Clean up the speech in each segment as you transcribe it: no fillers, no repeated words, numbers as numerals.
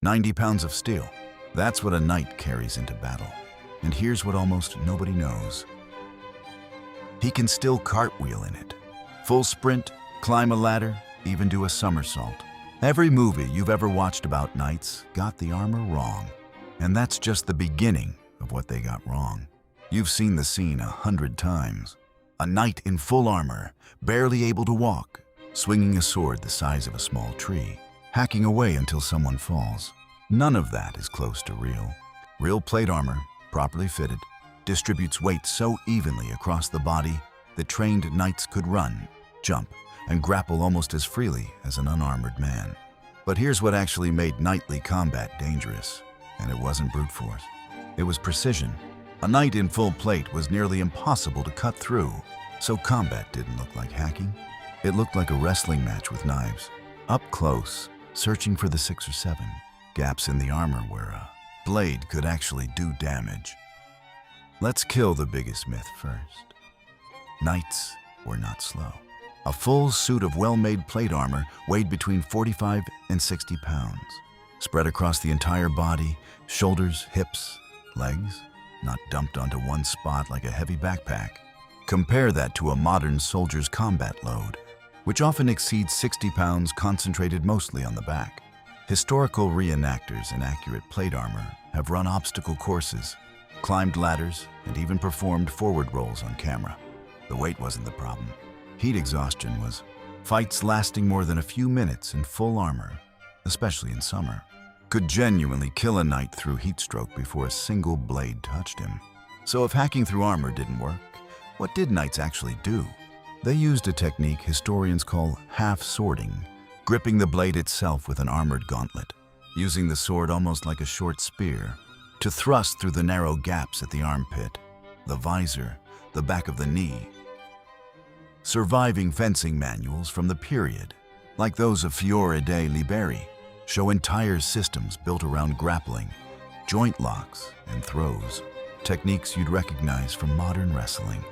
90 pounds of steel. That's what a knight carries into battle. And here's what almost nobody knows. He can still cartwheel in it. Full sprint, climb a ladder, even do a somersault. Every movie you've ever watched about knights got the armor wrong. And that's just the beginning of what they got wrong. You've seen the scene 100 times. A knight in full armor, barely able to walk, swinging a sword the size of a small tree, hacking away until someone falls. None of that is close to real. Real plate armor, properly fitted, distributes weight so evenly across the body that trained knights could run, jump, and grapple almost as freely as an unarmored man. But here's what actually made knightly combat dangerous, and it wasn't brute force. It was precision. A knight in full plate was nearly impossible to cut through, so combat didn't look like hacking. It looked like a wrestling match with knives. Up close, searching for the 6 or 7 gaps in the armor where a blade could actually do damage. Let's kill the biggest myth first. Knights were not slow. A full suit of well-made plate armor weighed between 45 and 60 pounds. Spread across the entire body, shoulders, hips, legs, not dumped onto one spot like a heavy backpack. Compare that to a modern soldier's combat load, which often exceeds 60 pounds concentrated mostly on the back. Historical reenactors in accurate plate armor have run obstacle courses, climbed ladders, and even performed forward rolls on camera. The weight wasn't the problem. Heat exhaustion was. Fights lasting more than a few minutes in full armor, especially in summer, could genuinely kill a knight through heat stroke before a single blade touched him. So if hacking through armor didn't work, what did knights actually do? They used a technique historians call half-swording, gripping the blade itself with an armored gauntlet, using the sword almost like a short spear to thrust through the narrow gaps at the armpit, the visor, the back of the knee. Surviving fencing manuals from the period, like those of Fiore dei Liberi, show entire systems built around grappling, joint locks, and throws, techniques you'd recognize from modern wrestling,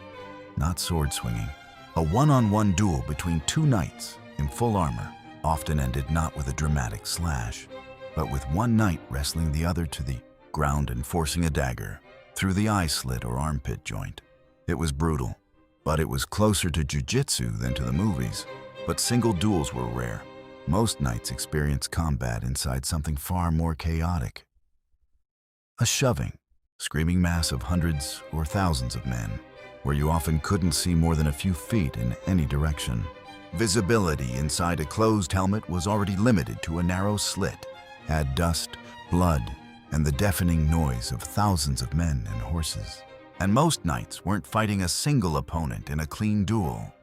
not sword swinging. A one-on-one duel between 2 knights in full armor often ended not with a dramatic slash, but with one knight wrestling the other to the ground and forcing a dagger through the eye slit or armpit joint. It was brutal, but it was closer to jiu-jitsu than to the movies. But single duels were rare. Most knights experienced combat inside something far more chaotic. A shoving, screaming mass of hundreds or thousands of men, where you often couldn't see more than a few feet in any direction. Visibility inside a closed helmet was already limited to a narrow slit. Add dust, blood, and the deafening noise of thousands of men and horses. And most knights weren't fighting a single opponent in a clean duel.